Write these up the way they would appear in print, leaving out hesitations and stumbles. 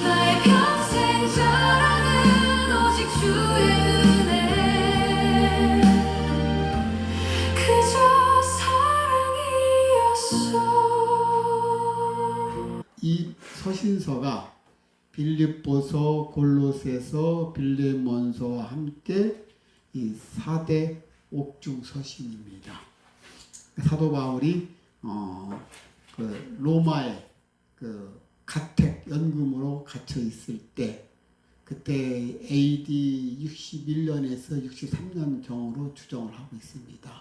나의 평생 자랑은 오직 주의 은혜 그저 사랑이었어. 이 서신서가 빌립보서, 골로새서, 빌레몬서와 함께 이 4대 옥중 서신입니다. 사도 바울이 그 로마에 그 가택 연금으로 갇혀 있을 때, 그때 AD 61년에서 63년 경으로 추정을 하고 있습니다.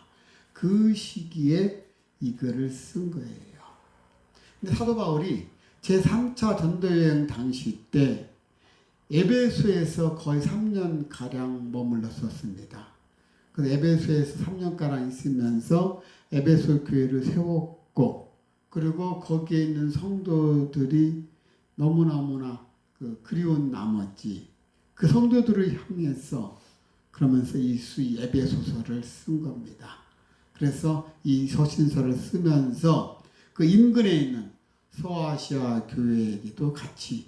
그 시기에 이 글을 쓴 거예요. 근데 사도 바울이 제3차 전도여행 당시 때 에베소에서 거의 3년가량 머물렀었습니다. 그래서 에베소에서 3년가량 있으면서 에베소 교회를 세웠고, 그리고 거기에 있는 성도들이 너무나 그리운 나머지 그 성도들을 향해서 그러면서 이 에베소서를 쓴 겁니다. 그래서 이 서신서를 쓰면서 그 인근에 있는 소아시아 교회에게도 같이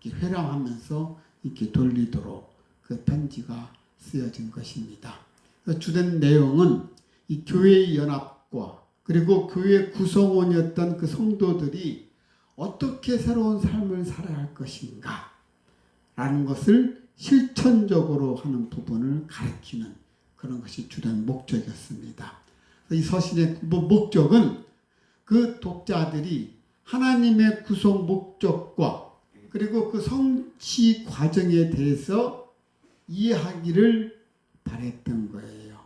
이렇게 회랑하면서 이렇게 돌리도록 그 편지가 쓰여진 것입니다. 주된 내용은 이 교회의 연합과 그리고 교회 구성원이었던 그 성도들이 어떻게 새로운 삶을 살아야 할 것인가 라는 것을 실천적으로 하는 부분을 가르치는 그런 것이 주된 목적이었습니다. 이 서신의 목적은 그 독자들이 하나님의 구속 목적과 그리고 그 성취 과정에 대해서 이해하기를 바랬던 거예요.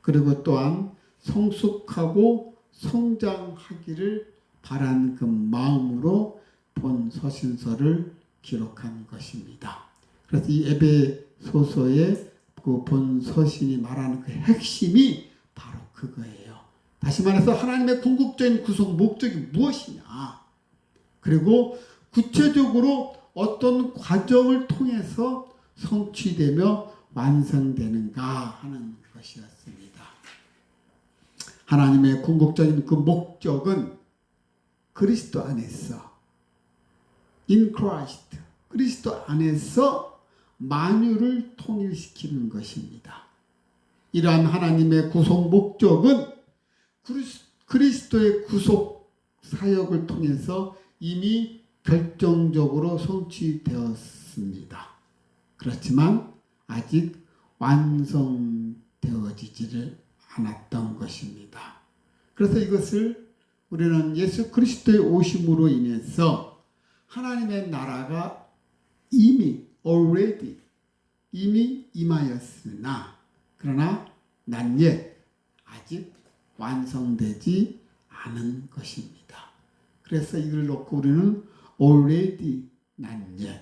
그리고 또한 성숙하고 성장하기를 바란 그 마음으로 본 서신서를 기록한 것입니다. 그래서 이 에베소서의 그 본 서신이 말하는 그 핵심이 바로 그거예요. 다시 말해서 하나님의 궁극적인 구속 목적이 무엇이냐, 그리고 구체적으로 어떤 과정을 통해서 성취되며 완성되는가 하는 것이었습니다. 하나님의 궁극적인 그 목적은 그리스도 안에서, in Christ, 그리스도 안에서 만유를 통일시키는 것입니다. 이러한 하나님의 구속 목적은 그리스도의 구속 사역을 통해서 이미 결정적으로 성취되었습니다. 그렇지만 아직 완성되어지지를 않았던 것입니다. 그래서 이것을 우리는 예수 그리스도의 오심으로 인해서 하나님의 나라가 이미 임하였으나 그러나 not yet, 아직 완성되지 않은 것입니다. 그래서 이걸 놓고 우리는 already not yet,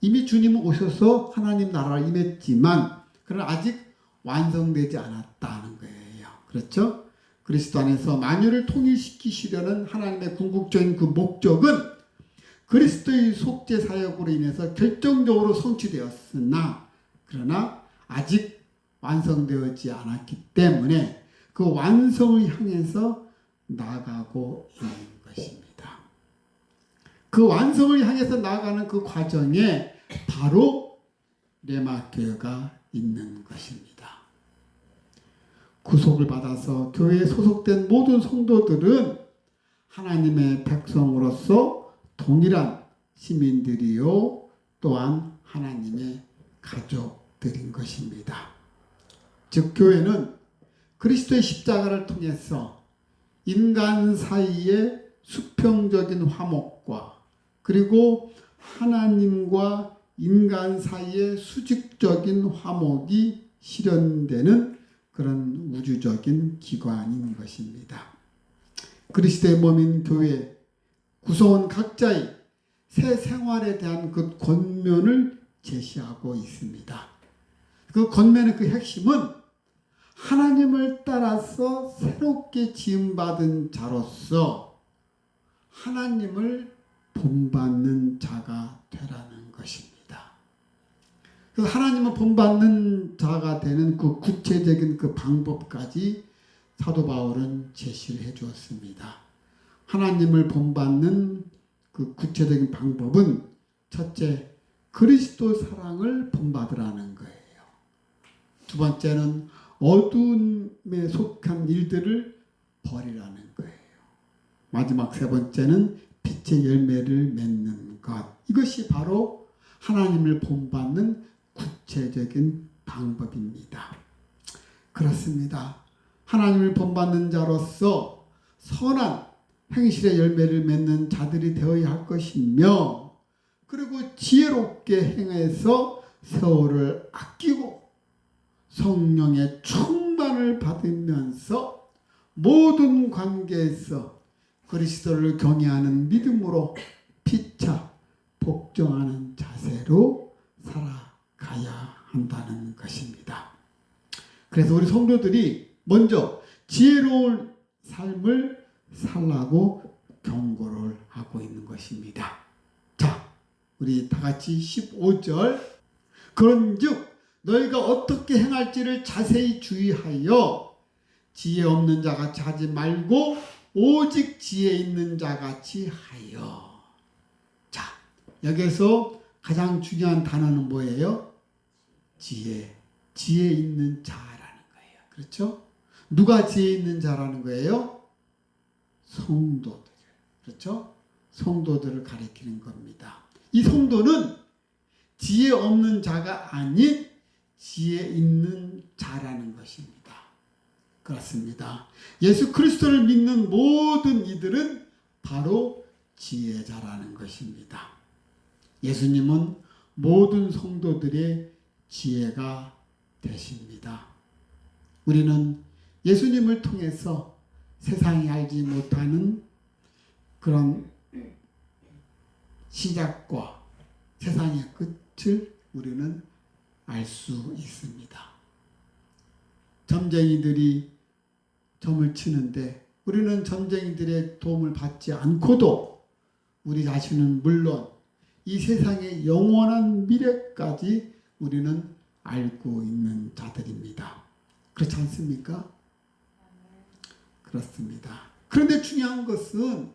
이미 주님은 오셔서 하나님 나라를 임했지만 그러나 아직 완성되지 않았다는 거예요. 그렇죠? 그리스도 안에서 만유를 통일시키시려는 하나님의 궁극적인 그 목적은 그리스도의 속죄 사역으로 인해서 결정적으로 성취되었으나 그러나 아직 완성되지 않았기 때문에 그 완성을 향해서 나아가고 있는 것입니다. 그 완성을 향해서 나아가는 그 과정에 바로 레마 교회가 있는 것입니다. 구속을 받아서 교회에 소속된 모든 성도들은 하나님의 백성으로서 동일한 시민들이요 또한 하나님의 가족들인 것입니다. 즉 교회는 그리스도의 십자가를 통해서 인간 사이의 수평적인 화목과 그리고 하나님과 인간 사이의 수직적인 화목이 실현되는 그런 우주적인 기관인 것입니다. 그리스도의 몸인 교회 구성원 각자의 새 생활에 대한 그 권면을 제시하고 있습니다. 그 권면의 그 핵심은 하나님을 따라서 새롭게 지음받은 자로서 하나님을 본받는 자가 되라는 것입니다. 그래서 하나님을 본받는 자가 되는 그 구체적인 그 방법까지 사도 바울은 제시를 해 주었습니다. 하나님을 본받는 그 그 구체적인 방법은 첫째, 그리스도 사랑을 본받으라는 거예요. 두 번째는 어두움에 속한 일들을 버리라는 거예요. 마지막 세 번째는 빛의 열매를 맺는 것. 이것이 바로 하나님을 본받는 구체적인 방법입니다. 그렇습니다. 하나님을 본받는 자로서 선한 행실의 열매를 맺는 자들이 되어야 할 것이며, 그리고 지혜롭게 행해서 세월을 아끼고 성령의 충만을 받으면서 모든 관계에서 그리스도를 경외하는 믿음으로 피차 복종하는 자세로 살아가야 한다는 것입니다. 그래서 우리 성도들이 먼저 지혜로운 삶을 살라고 경고를 하고 있는 것입니다. 자, 우리 다 같이 15절. 그런즉 너희가 어떻게 행할지를 자세히 주의하여 지혜 없는 자같이 하지 말고 오직 지혜 있는 자같이 하여. 자, 여기서 가장 중요한 단어는 뭐예요? 지혜. 지혜 있는 자라는 거예요. 그렇죠? 누가 지혜 있는 자라는 거예요? 성도들. 그렇죠? 성도들을 가리키는 겁니다. 이 성도는 지혜 없는 자가 아닌 지혜 있는 자라는 것입니다. 그렇습니다. 예수 그리스도를 믿는 모든 이들은 바로 지혜자라는 것입니다. 예수님은 모든 성도들의 지혜가 되십니다. 우리는 예수님을 통해서 세상이 알지 못하는 그런 시작과 세상의 끝을 우리는 알 수 있습니다. 점쟁이들이 점을 치는데 우리는 점쟁이들의 도움을 받지 않고도 우리 자신은 물론 이 세상의 영원한 미래까지 우리는 알고 있는 자들입니다. 그렇지 않습니까? 그렇습니다. 그런데 중요한 것은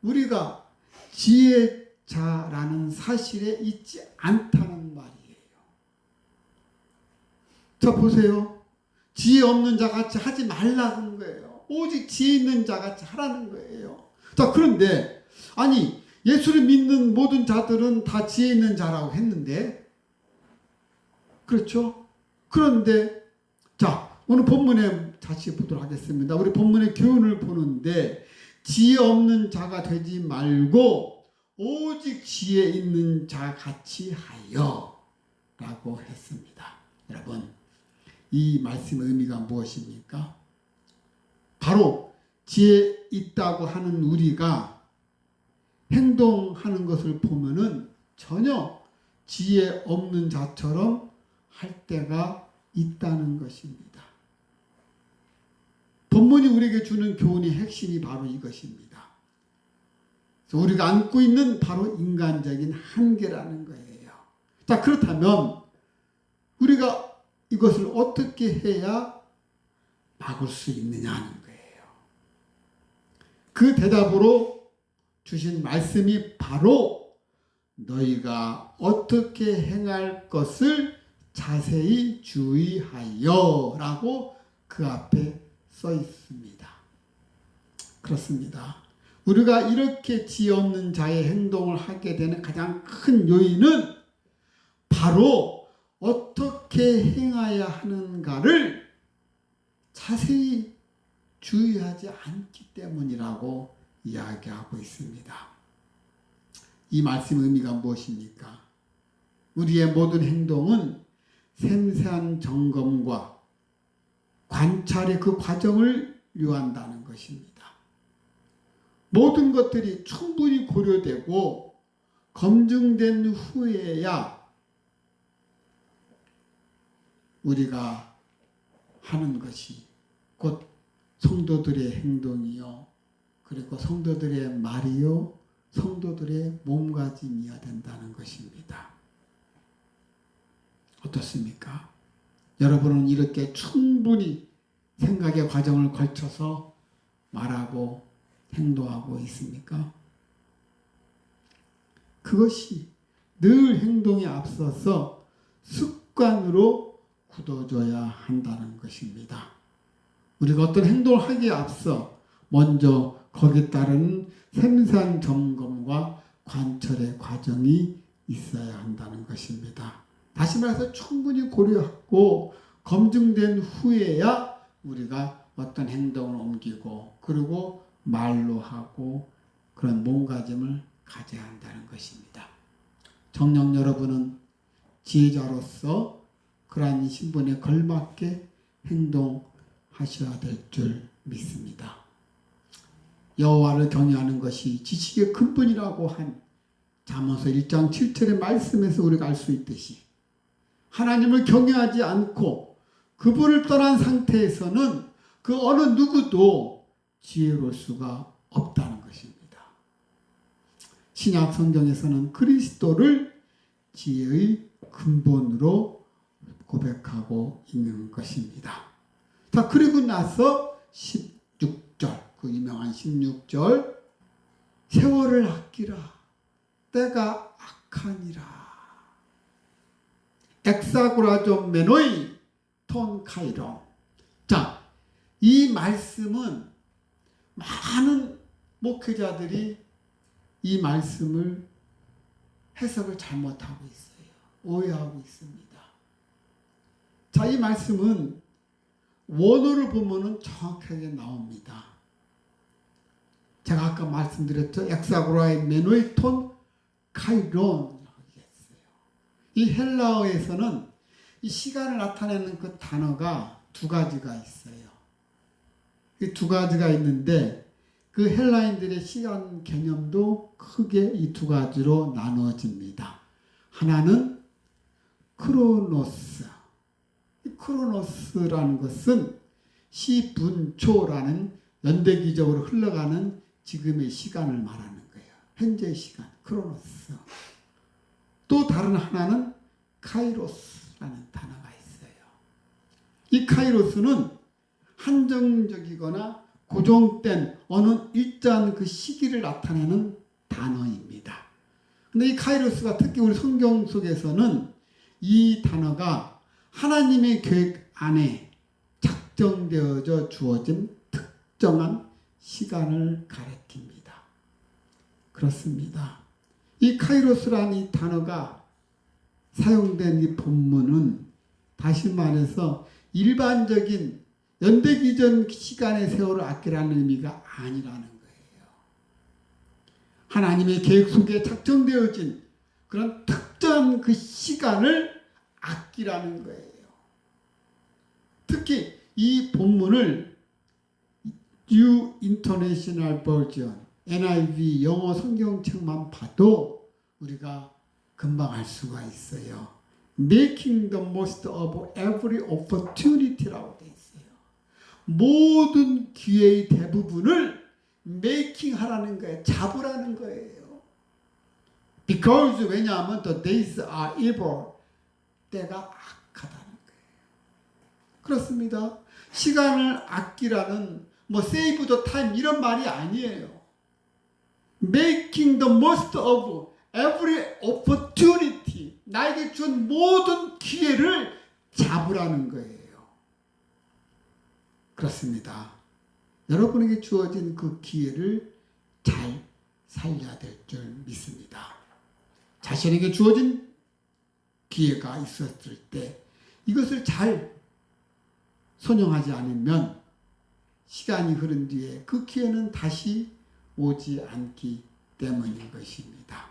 우리가 지혜자라는 사실에 있지 않다는 말이에요. 자, 보세요. 지혜 없는 자같이 하지 말라는 거예요. 오직 지혜 있는 자같이 하라는 거예요. 자, 그런데 아니 예수를 믿는 모든 자들은 다 지혜 있는 자라고 했는데, 그렇죠? 그런데 자, 오늘 본문에 다시 보도록 하겠습니다. 우리 본문의 교훈을 보는데 지혜 없는 자가 되지 말고 오직 지혜 있는 자같이 하여 라고 했습니다. 여러분, 이 말씀의 의미가 무엇입니까? 바로 지혜 있다고 하는 우리가 행동하는 것을 보면은 전혀 지혜 없는 자처럼 할 때가 있다는 것입니다. 본문이 우리에게 주는 교훈의 핵심이 바로 이것입니다. 그래서 우리가 안고 있는 바로 인간적인 한계라는 거예요. 자, 그렇다면 우리가 이것을 어떻게 해야 막을 수 있느냐는 거예요. 그 대답으로 주신 말씀이 바로 너희가 어떻게 행할 것을 자세히 주의하여 라고 그 앞에 써 있습니다. 그렇습니다. 우리가 이렇게 지혜 없는 자의 행동을 하게 되는 가장 큰 요인은 바로 어떻게 행해야 하는가를 자세히 주의하지 않기 때문이라고 이야기하고 있습니다. 이 말씀의 의미가 무엇입니까? 우리의 모든 행동은 세세한 점검과 관찰의 그 과정을 요한다는 것입니다. 모든 것들이 충분히 고려되고 검증된 후에야 우리가 하는 것이 곧 성도들의 행동이요, 그리고 성도들의 말이요, 성도들의 몸가짐이어야 된다는 것입니다. 어떻습니까? 여러분은 이렇게 충분히 생각의 과정을 거쳐서 말하고 행동하고 있습니까? 그것이 늘 행동에 앞서서 습관으로 굳어져야 한다는 것입니다. 우리가 어떤 행동을 하기에 앞서 먼저 거기에 따른 생산 점검과 관철의 과정이 있어야 한다는 것입니다. 다시 말해서 충분히 고려하고 검증된 후에야 우리가 어떤 행동을 옮기고 그리고 말로 하고 그런 몸가짐을 가져야 한다는 것입니다. 정녕 여러분은 지혜자로서 그러한 신분에 걸맞게 행동하셔야 될 줄 믿습니다. 여호와를 경외하는 것이 지식의 근본이라고 한 잠언서 1장 7절의 말씀에서 우리가 알 수 있듯이 하나님을 경외하지 않고 그분을 떠난 상태에서는 그 어느 누구도 지혜로울 수가 없다는 것입니다. 신약 성경에서는 그리스도를 지혜의 근본으로 고백하고 있는 것입니다. 자, 그리고 나서 16절, 그 유명한 16절, 세월을 아끼라, 때가 악하니라. 엑사고라존 메노이 톤 카이론. 자, 이 말씀은 많은 목회자들이 이 말씀을 해석을 잘못하고 있어요. 오해하고 있습니다. 자, 이 말씀은 원어를 보면은 정확하게 나옵니다. 제가 아까 말씀드렸죠. 엑사고라의 메노이톤 카이론이라고 얘기했어요. 이 헬라어에서는 이 시간을 나타내는 그 단어가 두 가지가 있어요. 이 두 가지가 있는데 그 헬라인들의 시간 개념도 크게 이 두 가지로 나누어집니다. 하나는 크로노스. 이 크로노스라는 것은 시분초라는 연대기적으로 흘러가는 지금의 시간을 말하는 거예요. 현재의 시간, 크로노스. 또 다른 하나는 카이로스라는 단어가 있어요. 이 카이로스는 한정적이거나 고정된 어느 일정한 그 시기를 나타내는 단어입니다. 근데 이 카이로스가 특히 우리 성경 속에서는 이 단어가 하나님의 계획 안에 작정되어져 주어진 특정한 시간을 가리킵니다. 그렇습니다. 이 카이로스라는 이 단어가 사용된 이 본문은 다시 말해서 일반적인 연대기전 시간의 세월을 아끼라는 의미가 아니라는 거예요. 하나님의 계획 속에 작정되어진 그런 특정한 그 시간을 아끼라는 거예요. 특히 이 본문을 New International Version, NIV 영어 성경책만 봐도 우리가 금방 알 수가 있어요. Making the most of every opportunity라고 돼 있어요. 모든 기회의 대부분을 making 하라는 거예요. 잡으라는 거예요. Because 왜냐하면 the days are evil. 때가 악하다는 거예요. 그렇습니다. 시간을 아끼라는 뭐 save the time 이런 말이 아니에요. Making the most of every opportunity. 나에게 준 모든 기회를 잡으라는 거예요. 그렇습니다. 여러분에게 주어진 그 기회를 잘 살려야 될 줄 믿습니다. 자신에게 주어진 기회가 있었을 때 이것을 잘 선용하지 않으면 시간이 흐른 뒤에 그 기회는 다시 오지 않기 때문인 것입니다.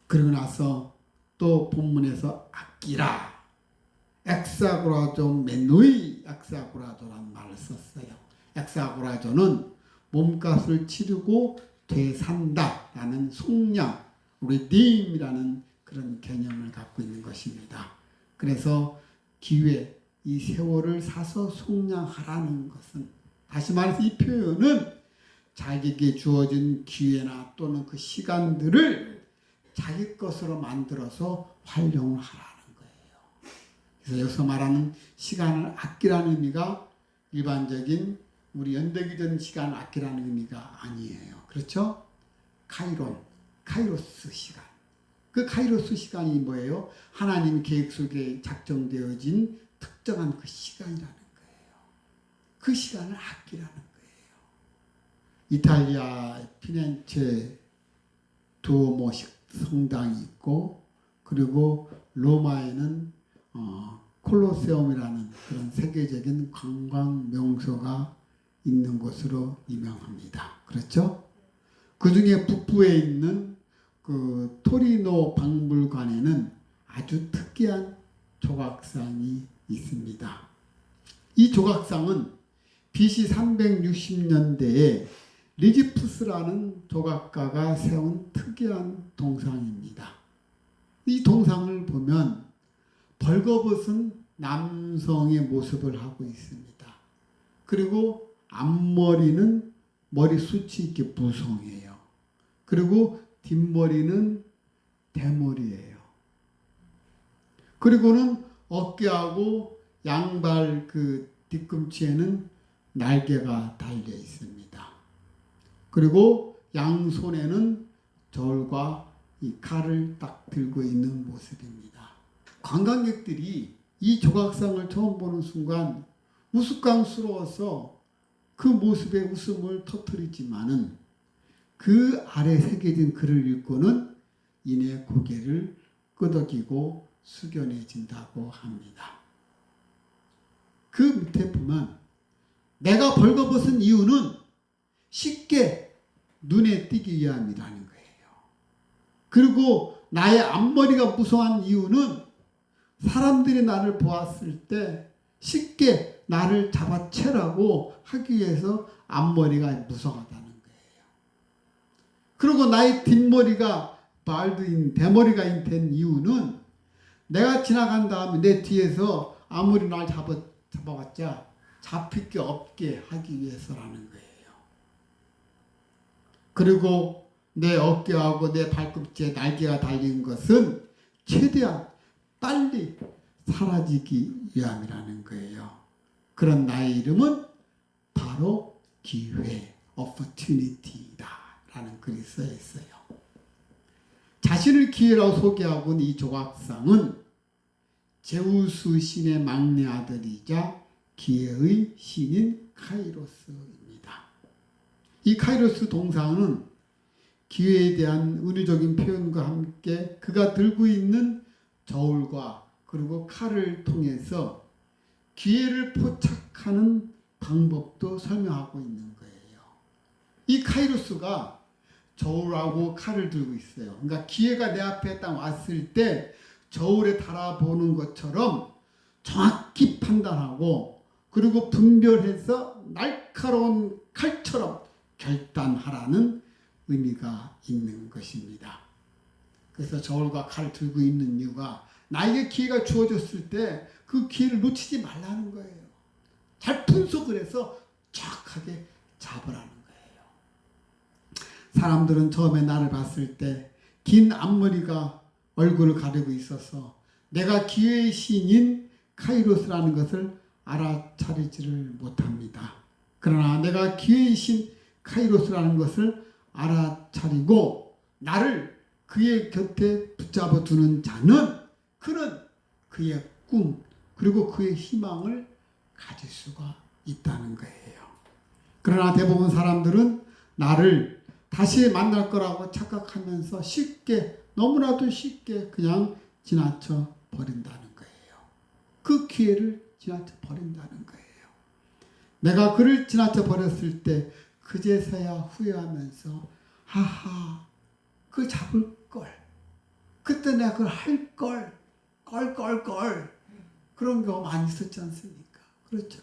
그리고 나서 또 본문에서 아끼라 엑사고라조 메노이 엑사고라조라는 말을 썼어요. 엑사고라조는 몸값을 치르고 되산다라는 속량, redeem이라는 그런 개념을 갖고 있는 것입니다. 그래서 기회, 이 세월을 사서 속량하라는 것은 다시 말해서 이 표현은 자기에게 주어진 기회나 또는 그 시간들을 자기 것으로 만들어서 활용을 하라는 거예요. 그래서 여기서 말하는 시간을 아끼라는 의미가 일반적인 우리 연대기전 시간을 아끼라는 의미가 아니에요. 그렇죠? 카이론, 카이로스 시간. 그 카이로스 시간이 뭐예요? 하나님 계획 속에 작정되어진 특정한 그 시간이라는 거예요. 그 시간을 아끼라는 거예요. 이탈리아 피렌체 두오모 성당이 있고, 그리고 로마에는 콜로세움이라는 그런 세계적인 관광 명소가 있는 곳으로 유명합니다. 그렇죠? 그 중에 북부에 있는 그 토리노 박물관에는 아주 특이한 조각상이 있습니다. 이 조각상은 BC 360년대에 리지푸스라는 조각가가 세운 특이한 동상입니다. 이 동상을 보면 벌거벗은 남성의 모습을 하고 있습니다. 그리고 앞머리는 머리숱이 이렇게 무성해요. 그리고 뒷머리는 대머리예요. 그리고는 어깨하고 양발 그 뒤꿈치에는 날개가 달려 있습니다. 그리고 양손에는 저울과 이 칼을 딱 들고 있는 모습입니다. 관광객들이 이 조각상을 처음 보는 순간 우스꽝스러워서 그 모습에 웃음을 터뜨리지만은 그 아래 새겨진 글을 읽고는 이내 고개를 끄덕이고 숙연해진다고 합니다. 그 밑에 보면 내가 벌거벗은 이유는 쉽게 눈에 띄기 위함이라는 거예요. 그리고 나의 앞머리가 무성한 이유는 사람들이 나를 보았을 때 쉽게 나를 잡아채라고 하기 위해서 앞머리가 무성하다는 거예요. 그리고 나의 뒷머리가 발드인 대머리가 된 이유는 내가 지나간 다음에 내 뒤에서 아무리 날 잡아봤자 잡힐 게 없게 하기 위해서라는 거예요. 그리고 내 어깨하고 내 발꿈치에 날개가 달린 것은 최대한 빨리 사라지기 위함이라는 거예요. 그런 나의 이름은 바로 기회, opportunity다 라는 글이 써 있어요. 자신을 기회라고 소개하고 있는 이 조각상은 제우스 신의 막내 아들이자 기회의 신인 카이로스입니다. 이 카이로스 동상은 기회에 대한 은유적인 표현과 함께 그가 들고 있는 저울과 그리고 칼을 통해서 기회를 포착하는 방법도 설명하고 있는 거예요. 이 카이로스가 저울하고 칼을 들고 있어요. 그러니까 기회가 내 앞에 딱 왔을 때 저울에 달아보는 것처럼 정확히 판단하고 그리고 분별해서 날카로운 칼처럼 결단하라는 의미가 있는 것입니다. 그래서 저울과 칼을 들고 있는 이유가 나에게 기회가 주어졌을 때 그 기회를 놓치지 말라는 거예요. 잘 분석을 해서 정확하게 잡으라는 거예요. 사람들은 처음에 나를 봤을 때 긴 앞머리가 얼굴을 가리고 있어서 내가 기회의 신인 카이로스라는 것을 알아차리지를 못합니다. 그러나 내가 기회의 신 카이로스라는 것을 알아차리고 나를 그의 곁에 붙잡아 두는 자는 그는 그의 꿈 그리고 그의 희망을 가질 수가 있다는 거예요. 그러나 대부분 사람들은 나를 다시 만날 거라고 착각하면서 쉽게 너무나도 쉽게 그냥 지나쳐 버린다는 거예요. 그 기회를 지나쳐 버린다는 거예요. 내가 그를 지나쳐 버렸을 때 그제서야 후회하면서 하하 그걸 잡을 걸 그때 내가 그걸 할 걸 걸 그런 경우 많이 있었지 않습니까? 그렇죠.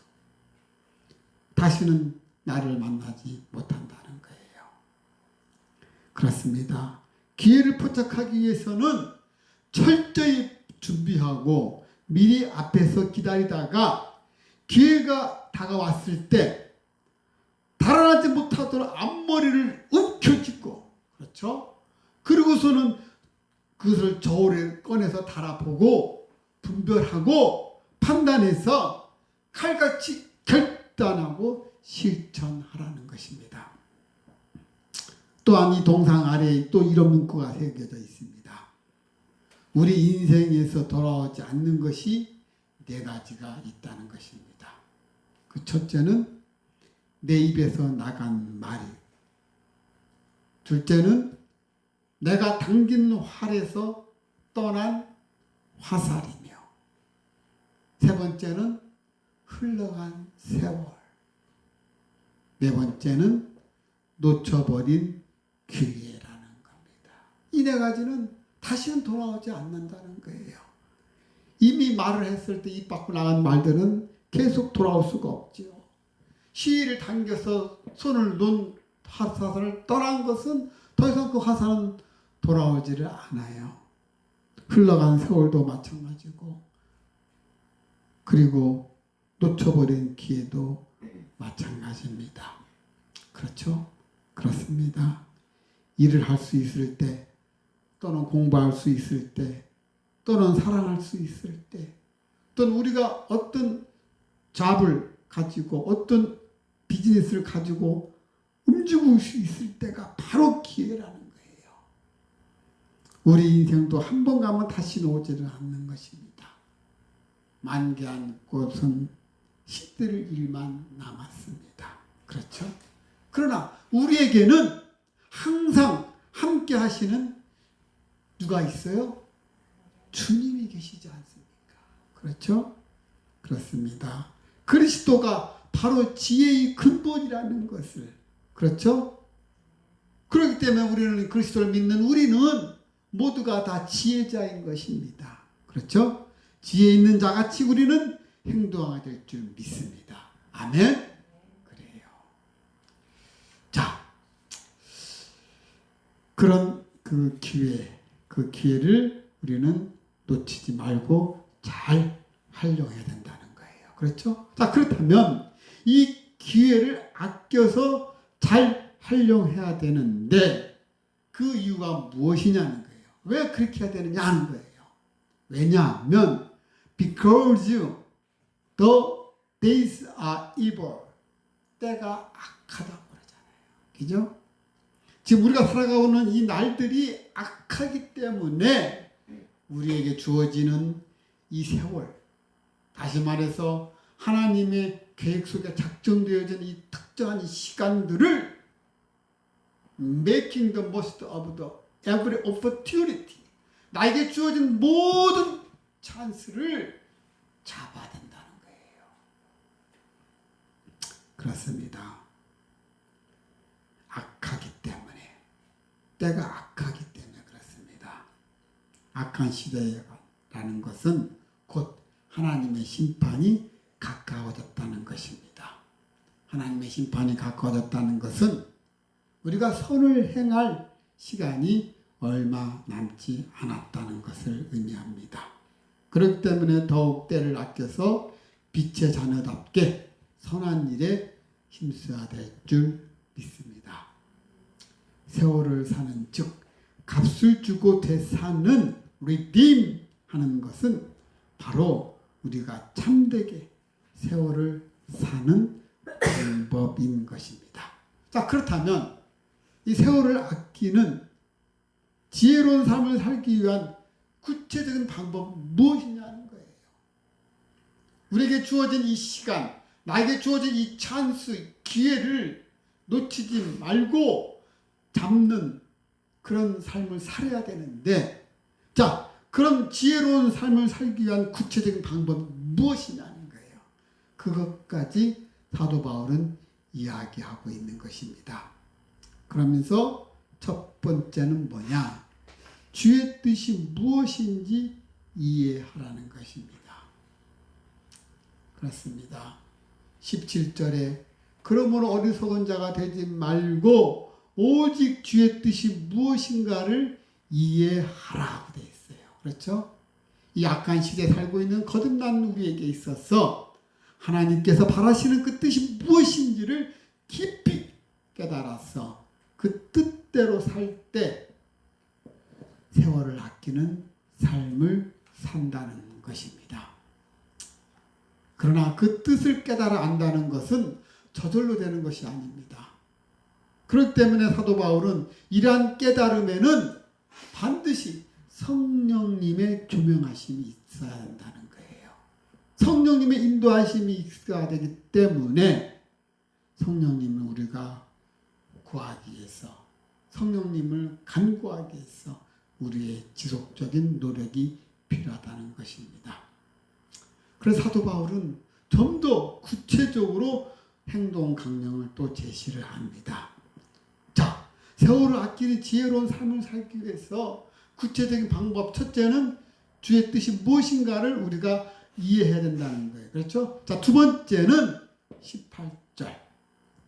다시는 나를 만나지 못한다는 거예요. 그렇습니다. 기회를 포착하기 위해서는 철저히 준비하고 미리 앞에서 기다리다가 기회가 다가왔을 때 달아나지 못하도록 앞머리를 움켜쥐고 그렇죠? 그리고서는 그것을 저울에 꺼내서 달아보고 분별하고 판단해서 칼같이 결단하고 실천하라는 것입니다. 또한 이 동상 아래에 또 이런 문구가 새겨져 있습니다. 우리 인생에서 돌아오지 않는 것이 네 가지가 있다는 것입니다. 그 첫째는 내 입에서 나간 말이, 둘째는 내가 당긴 활에서 떠난 화살이며, 세 번째는 흘러간 세월, 네 번째는 놓쳐버린 기회라는 겁니다. 이 네 가지는 다시는 돌아오지 않는다는 거예요. 이미 말을 했을 때 입 밖으로 나간 말들은 계속 돌아올 수가 없지요. 시위를 당겨서 손을 놓은 화살을 떠난 것은 더 이상 그 화살은 돌아오지를 않아요. 흘러간 세월도 마찬가지고, 그리고 놓쳐버린 기회도 마찬가지입니다. 그렇죠? 그렇습니다. 일을 할 수 있을 때, 또는 공부할 수 있을 때, 또는 사랑할 수 있을 때, 또는 우리가 어떤 잡을 가지고 어떤 비즈니스를 가지고 움직일 수 있을 때가 바로 기회라는 거예요. 우리 인생도 한 번 가면 다시는 오지를 않는 것입니다. 만개한 꽃은 시들 일만 남았습니다. 그렇죠? 그러나 우리에게는 항상 함께 하시는 누가 있어요? 주님이 계시지 않습니까? 그렇죠? 그렇습니다. 그리스도가 바로 지혜의 근본이라는 것을, 그렇죠? 그렇기 때문에 우리는 그리스도를 믿는 우리는 모두가 다 지혜자인 것입니다. 그렇죠? 지혜 있는 자같이 우리는 행동하게 될 줄 믿습니다. 아멘? 그래요. 자, 그런 그 기회를 우리는 놓치지 말고 잘 활용해야 된다는 거예요. 그렇죠? 자, 그렇다면 이 기회를 아껴서 잘 활용해야 되는데 그 이유가 무엇이냐는 거예요. 왜 그렇게 해야 되느냐 하는 거예요. 왜냐하면 because the days are evil. 때가 악하다고 그러잖아요. 그죠? 지금 우리가 살아가고는 이 날들이 악하기 때문에 우리에게 주어지는 이 세월, 다시 말해서 하나님의 계획 속에 작정되어진 이 특정한 이 시간들을 making the most of the every opportunity, 나에게 주어진 모든 찬스를 잡아야 된다는 거예요. 그렇습니다. 악하기 때문에, 때가 악하기 때문에 그렇습니다. 악한 시대라는 것은 곧 하나님의 심판이 가까워졌다는 것입니다. 하나님의 심판이 가까워졌다는 것은 우리가 선을 행할 시간이 얼마 남지 않았다는 것을 의미합니다. 그렇기 때문에 더욱 때를 아껴서 빛의 자녀답게 선한 일에 힘써야 될 줄 믿습니다. 세월을 사는 즉 값을 주고 되사는 redeem 하는 것은 바로 우리가 참되게 세월을 사는 방법인 것입니다. 자, 그렇다면 이 세월을 아끼는 지혜로운 삶을 살기 위한 구체적인 방법은 무엇이냐는 거예요. 우리에게 주어진 이 시간, 나에게 주어진 이 찬스, 기회를 놓치지 말고 잡는 그런 삶을 살아야 되는데, 자, 그런 지혜로운 삶을 살기 위한 구체적인 방법은 무엇이냐는 거예요. 그것까지 사도 바울은 이야기하고 있는 것입니다. 그러면서 첫 번째는 뭐냐? 주의 뜻이 무엇인지 이해하라는 것입니다. 그렇습니다. 17절에 그러므로 어리석은 자가 되지 말고 오직 주의 뜻이 무엇인가를 이해하라고 되어 있어요. 그렇죠? 이 악한 시대에 살고 있는 거듭난 우리에게 있어서 하나님께서 바라시는 그 뜻이 무엇인지를 깊이 깨달아서 그 뜻대로 살 때 세월을 아끼는 삶을 산다는 것입니다. 그러나 그 뜻을 깨달아 안다는 것은 저절로 되는 것이 아닙니다. 그렇기 때문에 사도 바울은 이러한 깨달음에는 반드시 성령님의 조명하심이 있어야 한다는 거예요. 성령님의 인도하심이 있어야 되기 때문에 성령님을 우리가 구하기 위해서, 성령님을 간구하기 위해서 우리의 지속적인 노력이 필요하다는 것입니다. 그래서 사도 바울은 좀 더 구체적으로 행동 강령을 또 제시를 합니다. 자, 세월을 아끼는 지혜로운 삶을 살기 위해서 구체적인 방법, 첫째는 주의 뜻이 무엇인가를 우리가 이해해야 된다는 거예요. 그렇죠? 자, 두 번째는 18절.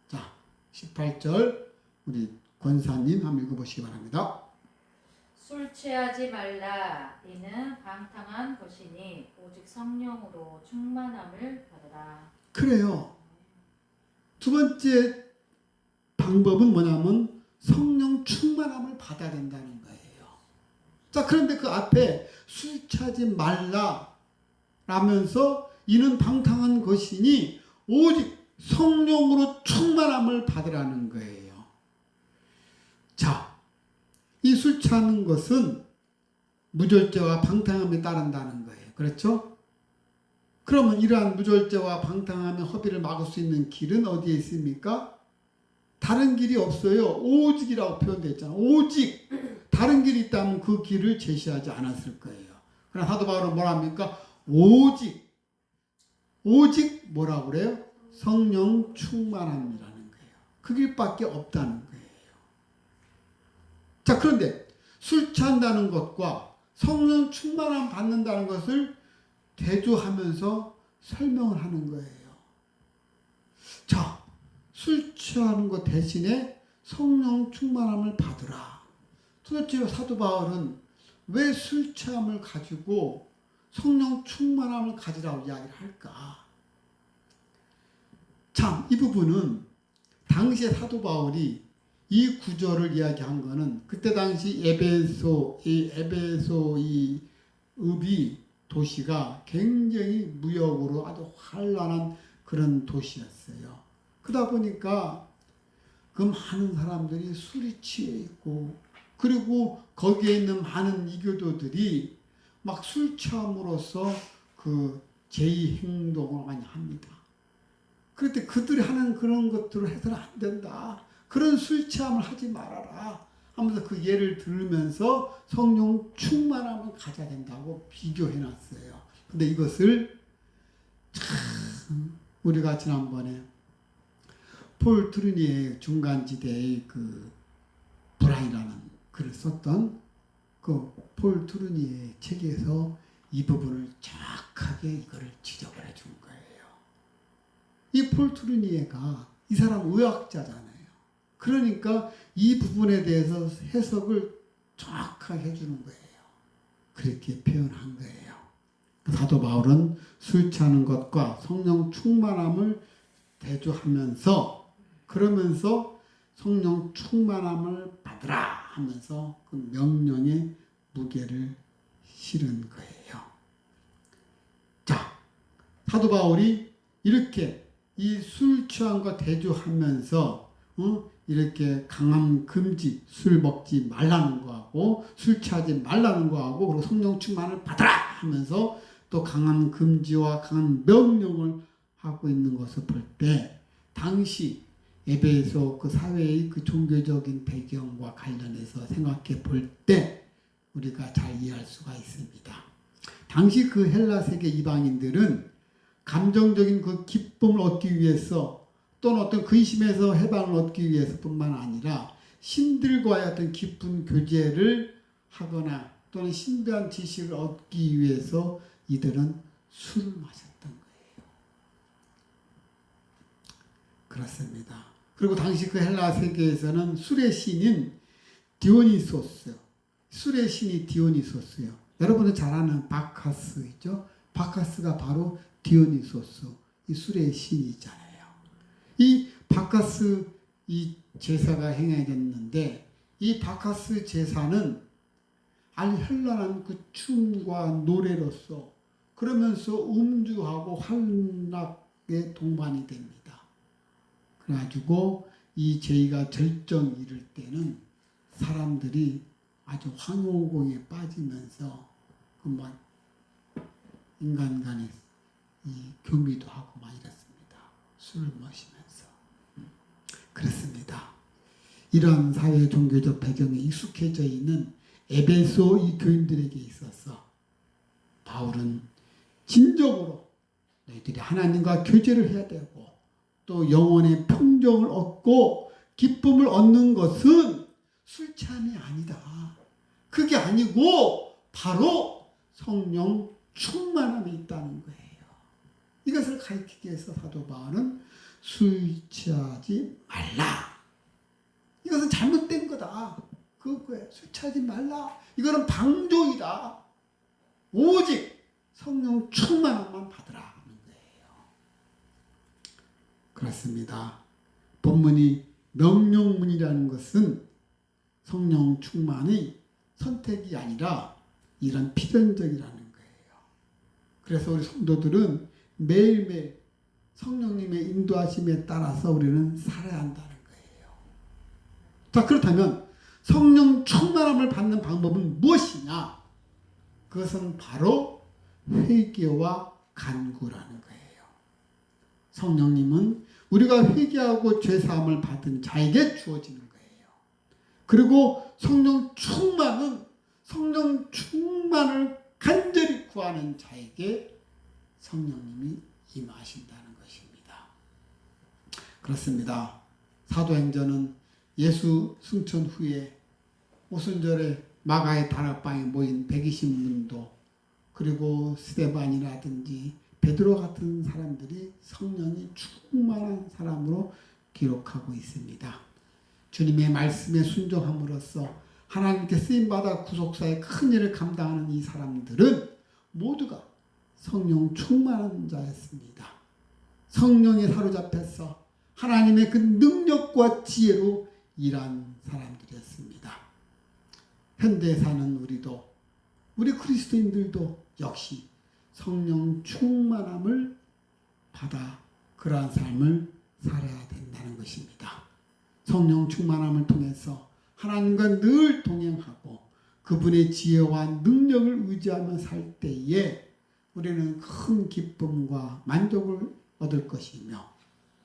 자, 18절 우리 권사님 한번 읽어보시기 바랍니다. 술 취하지 말라. 이는 방탕한 것이니 오직 성령으로 충만함을 받으라. 그래요. 두 번째 방법은 뭐냐면 성령 충만함을 받아야 된다는 거예요. 자, 그런데 그 앞에 술 취하지 말라 라면서 이는 방탕한 것이니 오직 성령으로 충만함을 받으라는 거예요. 자, 이 술 취하는 것은 무절제와 방탕함에 따른다는 거예요. 그렇죠? 그러면 이러한 무절제와 방탕함의 허비를 막을 수 있는 길은 어디에 있습니까? 다른 길이 없어요. 오직이라고 표현되어 있잖아요. 오직 다른 길이 있다면 그 길을 제시하지 않았을 거예요. 그러나 사도 바울은 뭐랍니까? 오직 뭐라고 그래요? 성령 충만함이라는 거예요. 그 길밖에 없다는 거예요. 자, 그런데 술 취한다는 것과 성령 충만함 받는다는 것을 대조하면서 설명을 하는 거예요. 자, 술 취하는 것 대신에 성령 충만함을 받으라. 도대체 사도 바울은 왜 술 취함을 가지고 성령 충만함을 가지라고 이야기를 할까? 참, 이 부분은 당시에 사도 바울이 이 구절을 이야기한 거는 그때 당시 에베소 이 읍이 도시가 굉장히 무역으로 아주 환란한 그런 도시였어요. 그러다 보니까 그 많은 사람들이 술이 취해 있고, 그리고 거기에 있는 많은 이교도들이 막 술 취함으로써 그 제의 행동을 많이 합니다. 그런데 그들이 하는 그런 것들을 해서는 안 된다. 그런 술 취함을 하지 말아라 하면서 그 예를 들으면서 성령 충만함을 가져야 된다고 비교해 놨어요. 근데 이것을 참 우리가 지난번에 폴 트루니의 중간지대의 그 불안이라는 글을 썼던 그 폴 트루니의 책에서 이 부분을 정확하게 이거를 지적을 해준 거예요. 이 폴 트루니에가 이 사람 의학자잖아요. 그러니까 이 부분에 대해서 해석을 정확하게 해주는 거예요. 그렇게 표현한 거예요. 사도 바울은 술 취하는 것과 성령 충만함을 대조하면서, 그러면서 성령 충만함을 받으라 하면서 그 명령의 무게를 실은 거예요. 자, 사도 바울이 이렇게 이 술 취함과 대조하면서 이렇게 강함 금지, 술 먹지 말라는 거하고 술 취하지 말라는 거하고 그리고 성령 충만을 받아라 하면서 또 강한 금지와 강한 명령을 하고 있는 것을 볼 때 당시 에베소 그 사회의 그 종교적인 배경과 관련해서 생각해 볼 때 우리가 잘 이해할 수가 있습니다. 당시 그 헬라 세계 이방인들은 감정적인 그 기쁨을 얻기 위해서 또는 어떤 근심에서 해방을 얻기 위해서뿐만 아니라 신들과의 어떤 깊은 교제를 하거나 또는 신비한 지식을 얻기 위해서 이들은 술을 마셨던 거예요. 그렇습니다. 그리고 당시 그 헬라 세계에서는 술의 신인 디오니소스, 술의 신이 디오니소스요. 여러분은 잘 아는 바카스 있죠? 바카스가 바로 디오니소스, 이 술의 신이잖아요. 이 바카스 이 제사가 행해졌는데 이 바카스 제사는 아주 현란한 그 춤과 노래로서 그러면서 음주하고 환락에 동반이 됩니다. 그래가지고 이 죄가 절정 이를 때는 사람들이 아주 황홀공에 빠지면서 그 막 인간 간에 이 교미도 하고 막 이랬습니다. 술을 마시면서. 그렇습니다. 이러한 사회 종교적 배경에 익숙해져 있는 에베소 이 교인들에게 있어서 바울은 진정으로 너희들이 하나님과 교제를 해야 되고 또 영혼의 평정을 얻고 기쁨을 얻는 것은 술 취함이 아니다. 그게 아니고 바로 성령 충만함이 있다는 거예요. 이것을 가르치기 위해서 사도 바울은 술 취하지 말라. 이것은 잘못된 거다. 그거예요. 술 취하지 말라. 이거는 방종이다. 오직 성령 충만함만 받으라 하는 거예요. 그렇습니다. 본문이 명령문이라는 것은 성령 충만의 선택이 아니라 이런 필연적이라는 거예요. 그래서 우리 성도들은 매일매일 성령님의 인도하심에 따라서 우리는 살아야 한다는 거예요. 자, 그렇다면 성령 충만함을 받는 방법은 무엇이냐? 그것은 바로 회개와 간구라는 거예요. 성령님은 우리가 회개하고 죄사함을 받은 자에게 주어지는 거예요. 그리고 성령 충만은 성령 충만을 간절히 구하는 자에게 성령님이 임하신다는 것입니다. 그렇습니다. 사도행전은 예수 승천 후에 오순절에 마가의 다락방에 모인 120문도 그리고 스데반이라든지 베드로 같은 사람들이 성령이 충만한 사람으로 기록하고 있습니다. 주님의 말씀에 순종함으로써 하나님께 쓰임받아 구속사의 큰 일을 감당하는 이 사람들은 모두가 성령 충만한 자였습니다. 성령에 사로잡혀서 하나님의 그 능력과 지혜로 일한 사람들이었습니다. 현대에 사는 우리도 우리 그리스도인들도 역시 성령 충만함을 받아 그러한 삶을 살아야 된다는 것입니다. 성령 충만함을 통해서 하나님과 늘 동행하고 그분의 지혜와 능력을 의지하며 살 때에 우리는 큰 기쁨과 만족을 얻을 것이며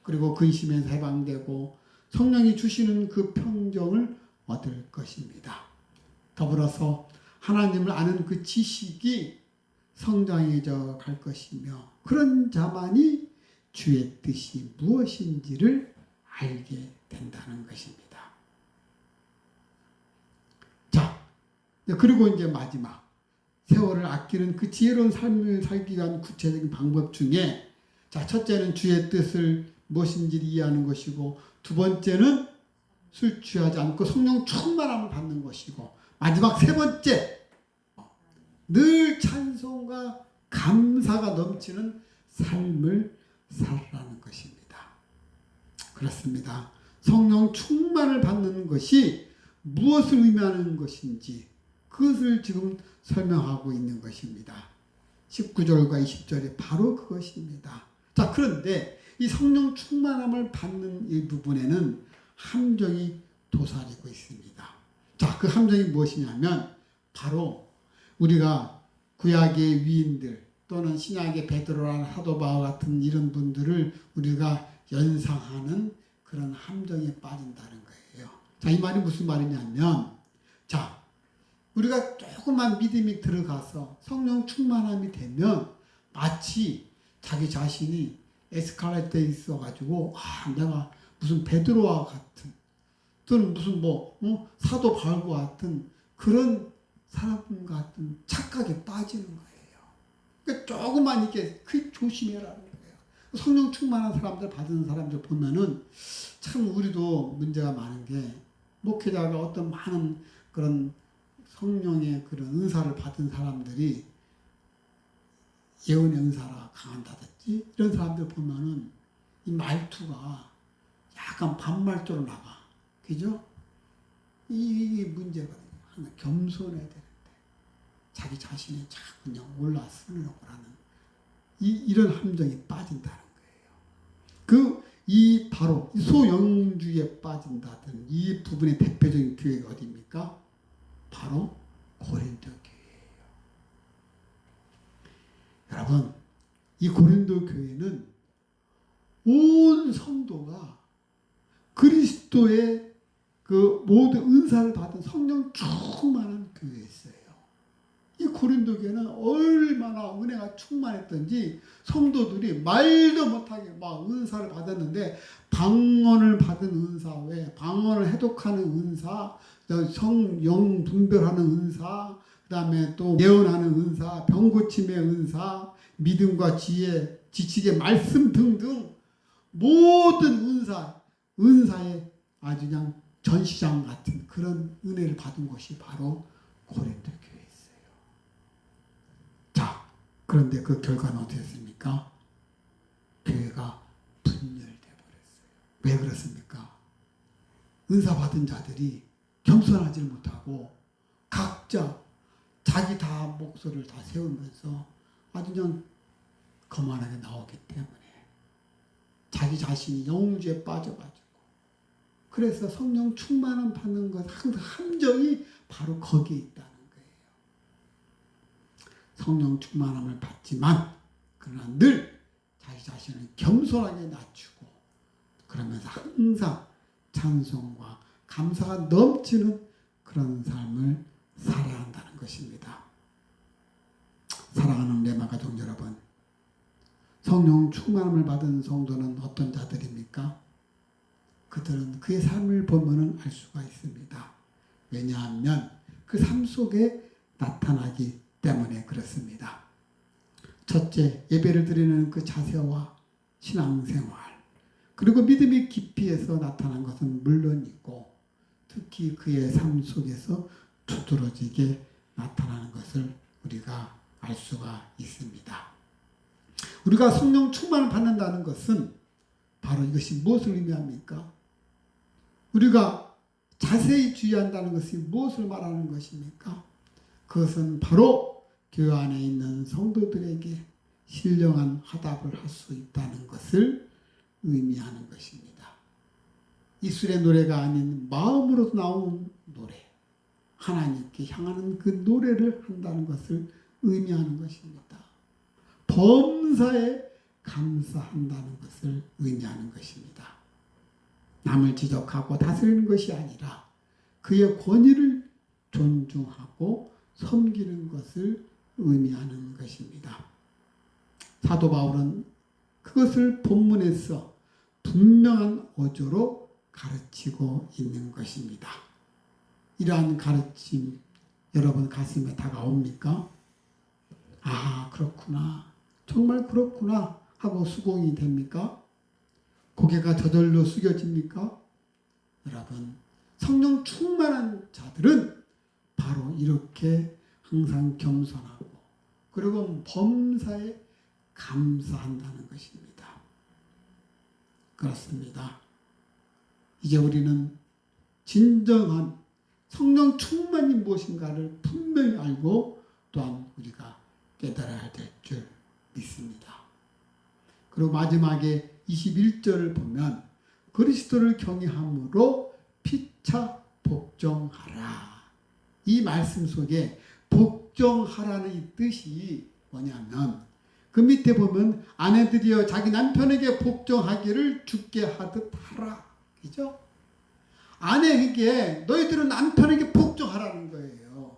그리고 근심에서 해방되고 성령이 주시는 그 평정을 얻을 것입니다. 더불어서 하나님을 아는 그 지식이 성장해져 갈 것이며 그런 자만이 주의 뜻이 무엇인지를 알게 된다는 것입니다. 자, 그리고 이제 마지막 세월을 아끼는 그 지혜로운 삶을 살기 위한 구체적인 방법 중에 자, 첫째는 주의 뜻을 무엇인지를 이해하는 것이고 두 번째는 술 취하지 않고 성령 충만함을 받는 것이고 마지막 세 번째 늘 찬송과 감사가 넘치는 삶을 살라는 것입니다. 그렇습니다. 성령 충만을 받는 것이 무엇을 의미하는 것인지 그것을 지금 설명하고 있는 것입니다. 19절과 20절에 바로 그것입니다. 자, 그런데 이 성령 충만함을 받는 이 부분에는 함정이 도사리고 있습니다. 자, 그 함정이 무엇이냐면 바로 우리가 구약의 위인들 또는 신약의 베드로나 사도 바울 같은 이런 분들을 우리가 연상하는 그런 함정에 빠진다는 거예요. 자, 이 말이 무슨 말이냐면 자, 우리가 조금만 믿음이 들어가서 성령 충만함이 되면 마치 자기 자신이 에스컬레이터에 있어가지고 내가 무슨 베드로와 같은 또는 무슨 사도 바울과 같은 그런 사람 같은 착각에 빠지는 거예요. 그러니까 조금만 이렇게 조심해라는 거예요. 성령 충만한 사람들 받은 사람들 보면은 참 우리도 문제가 많은 게 목회자가 어떤 많은 그런 성령의 그런 은사를 받은 사람들이 예언의 은사가 강한다든지 이런 사람들 보면은 이 말투가 약간 반말투로 나가. 그죠? 이 문제거든요. 하나 겸손해야 되는데 자기 자신이 자꾸 그냥 올라서려고 하는 이런 함정에 빠진다는 거예요. 그 이 바로 소영주에 빠진다던 이 부분의 대표적인 교회가 어디입니까? 바로 고린도 교회예요. 여러분, 이 고린도 교회는 온 성도가 그리스도의 그 모든 은사를 받은 성령 충만한 교회였어요. 이 고린도 교회는 얼마나 은혜가 충만했던지 성도들이 말도 못하게 막 은사를 받았는데, 방언을 받은 은사 외에 방언을 해독하는 은사, 성령 분별하는 은사, 그 다음에 또 예언하는 은사, 병고침의 은사, 믿음과 지혜, 지식의 말씀 등등 모든 은사의 아주 그냥 전시장 같은 그런 은혜를 받은 곳이 바로 고린도 교회였어요. 자, 그런데 그 결과는 어떻습니까? 교회가 분열돼 버렸어요. 왜 그렇습니까? 은사 받은 자들이 겸손하지 못하고 각자 자기 다 목소리를 다 세우면서 아주 그냥 거만하게 나오기 때문에 자기 자신이 영주에 빠져가지고, 그래서 성령 충만함 받는 것 함정이 바로 거기에 있다는 거예요. 성령 충만함을 받지만 그러나 늘 자기 자신을 겸손하게 낮추고, 그러면서 항상 찬송과 감사가 넘치는 그런 삶을 살아야 한다는 것입니다. 사랑하는 레마 가족 여러분, 성령 충만함을 받은 성도는 어떤 자들입니까? 그들은 그의 삶을 보면 알 수가 있습니다. 왜냐하면 그 삶 속에 나타나기 때문에 그렇습니다. 첫째, 예배를 드리는 그 자세와 신앙생활, 그리고 믿음의 깊이에서 나타난 것은 물론이고, 특히 그의 삶 속에서 두드러지게 나타나는 것을 우리가 알 수가 있습니다. 우리가 성령 충만을 받는다는 것은 바로 이것이 무엇을 의미합니까? 우리가 자세히 주의한다는 것이 무엇을 말하는 것입니까? 그것은 바로 교회 안에 있는 성도들에게 신령한 화답을 할 수 있다는 것을 의미하는 것입니다. 입술의 노래가 아닌 마음으로 나온 노래, 하나님께 향하는 그 노래를 한다는 것을 의미하는 것입니다. 범사에 감사한다는 것을 의미하는 것입니다. 남을 지적하고 다스리는 것이 아니라 그의 권위를 존중하고 섬기는 것을 의미하는 것입니다. 사도 바울은 그것을 본문에서 분명한 어조로 가르치고 있는 것입니다. 이러한 가르침 여러분 가슴에 다가옵니까? 아, 그렇구나, 정말 그렇구나 하고 수긍이 됩니까? 고개가 저절로 숙여집니까? 여러분, 성령 충만한 자들은 바로 이렇게 항상 겸손하고 그리고 범사에 감사한다는 것입니다. 그렇습니다. 이제 우리는 진정한 성령 충만이 무엇인가를 분명히 알고 또한 우리가 깨달아야 될 줄 믿습니다. 그리고 마지막에 21절을 보면 그리스도를 경외함으로 피차 복종하라. 이 말씀 속에 복종하라는 이 뜻이 뭐냐면, 그 밑에 보면 아내들이여 자기 남편에게 복종하기를 주께 하듯 하라. 그죠? 아내에게 너희들은 남편에게 복종하라는 거예요.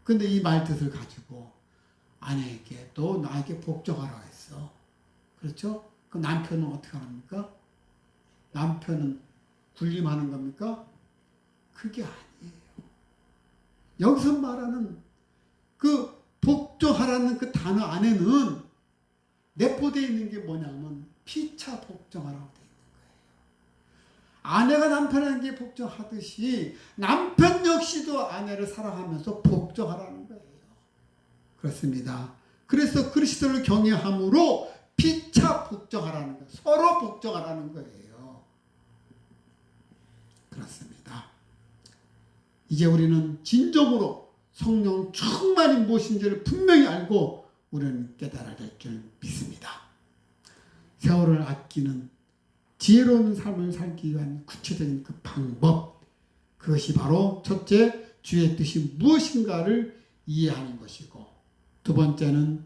근데 이 말 뜻을 가지고 아내에게 또 나에게 복종하라 했어. 그렇죠? 그 남편은 어떻게 합니까? 남편은 군림하는 겁니까? 그게 아니에요. 여기서 말하는 그 복종하라는 그 단어 안에는 내포되어 있는 게 뭐냐면 피차 복종하라고 되어 있는 거예요. 아내가 남편에게 복종하듯이 남편 역시도 아내를 사랑하면서 복종하라는 거예요. 그렇습니다. 그래서 그리스도를 경외함으로 피차 복종하라는 거예요. 서로 복종하라는 거예요. 그렇습니다. 이제 우리는 진정으로 성령 충만이 무엇인지를 분명히 알고 우리는 깨달아야 될 줄 믿습니다. 세월을 아끼는 지혜로운 삶을 살기 위한 구체적인 그 방법, 그것이 바로 첫째, 주의 뜻이 무엇인가를 이해하는 것이고, 두 번째는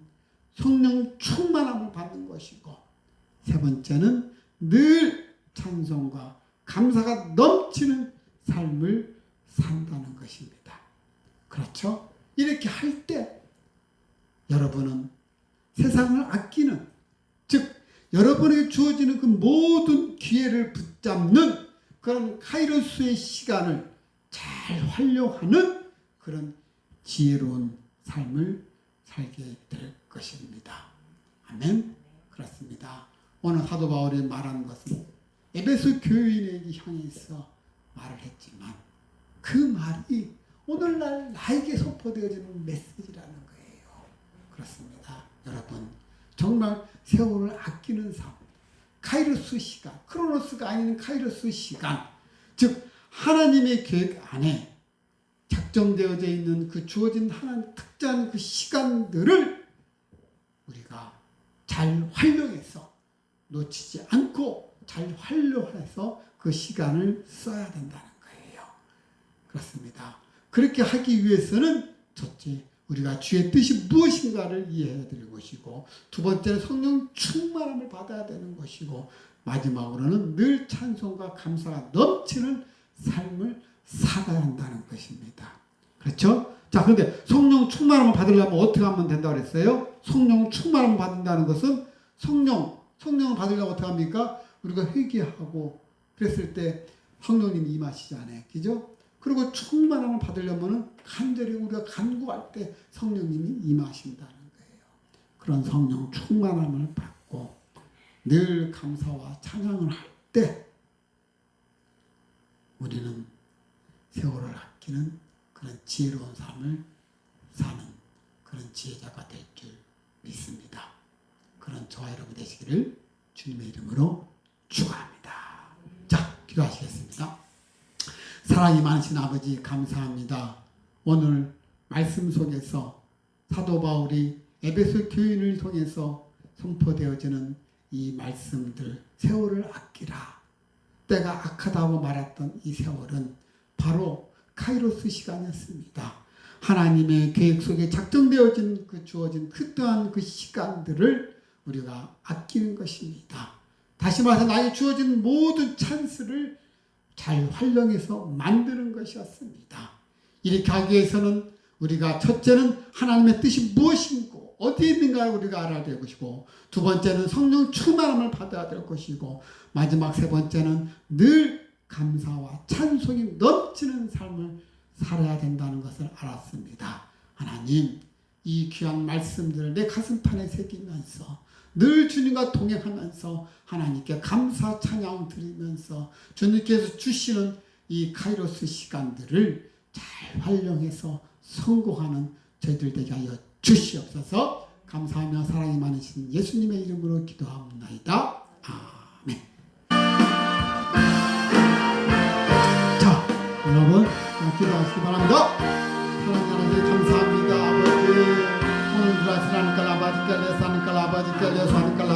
성령 충만함을 받는 것이고, 세 번째는 늘 찬송과 감사가 넘치는 삶을 산다는 것입니다. 그렇죠? 이렇게 할 때 여러분은 세상을 아끼는, 즉 여러분에게 주어지는 그 모든 기회를 붙잡는 그런 카이로스의 시간을 잘 활용하는 그런 지혜로운 삶을 살게 될 것입니다. 아멘. 그렇습니다. 오늘 사도 바울이 말하는 것은 에베소 교인에게 향해서 말을 했지만 그 말이 오늘날 나에게 선포되어지는 메시지라는 거예요. 그렇습니다. 여러분, 정말 세월을 아끼는 삶, 카이로스 시간, 크로노스가 아닌 카이로스 시간, 즉 하나님의 계획 안에 작정되어져 있는 그 주어진 하나님 특정한 그 시간들을 우리가 잘 활용해서 놓치지 않고 잘 활용해서 그 시간을 써야 된다는 거예요. 그렇습니다. 그렇게 하기 위해서는 첫째, 우리가 주의 뜻이 무엇인가를 이해해야 될 것이고, 두 번째는 성령 충만함을 받아야 되는 것이고, 마지막으로는 늘 찬송과 감사가 넘치는 삶을 살아야 한다는 것입니다. 그렇죠? 자, 그런데 성령 충만함을 받으려면 어떻게 하면 된다고 그랬어요? 성령 충만함을 받는다는 것은 성령을 받으려면 어떻게 합니까? 우리가 회개하고 그랬을 때 성령님이 임하시잖아요. 그죠? 그리고 충만함을 받으려면 간절히 우리가 간구할 때 성령님이 임하신다는 거예요. 그런 성령 충만함을 받고 늘 감사와 찬양을 할 때 우리는 세월을 아끼는 그런 지혜로운 삶을 사는 그런 지혜자가 될 줄 믿습니다. 그런 저와 여러분 되시기를 주님의 이름으로 축원합니다. 자, 기도하시겠습니다. 사랑이 많으신 아버지 감사합니다. 오늘 말씀 속에서 사도 바울이 에베소 교인을 통해서 선포되어지는 이 말씀들, 세월을 아끼라, 때가 악하다고 말했던 이 세월은 바로 카이로스 시간이었습니다. 하나님의 계획 속에 작정되어진 그 주어진 그떠한 그 시간들을 우리가 아끼는 것입니다. 다시 말해서 나의 주어진 모든 찬스를 잘 활용해서 만드는 것이었습니다. 이렇게 하기 위해서는 우리가 첫째는 하나님의 뜻이 무엇인고 어디에 있는가 우리가 알아야 될 것이고, 두 번째는 성령 충만함을 받아야 될 것이고, 마지막 세 번째는 늘 감사와 찬송이 넘치는 삶을 살아야 된다는 것을 알았습니다. 하나님, 이 귀한 말씀들을 내 가슴판에 새기면서 늘 주님과 동행하면서 하나님께 감사 찬양 드리면서 주님께서 주시는 이 카이로스 시간들을 잘 활용해서 성공하는 저희들 되게 하여 주시옵소서. 감사하며 사랑이 많으신 예수님의 이름으로 기도합니다. 아멘. 자, 여러분 기도하시기 바랍니다. 사랑하는 하나님 감사합니다. 아버지, 오늘 들어가시라는 걸 아버지께 내사는 걸 아버지께 내사는 걸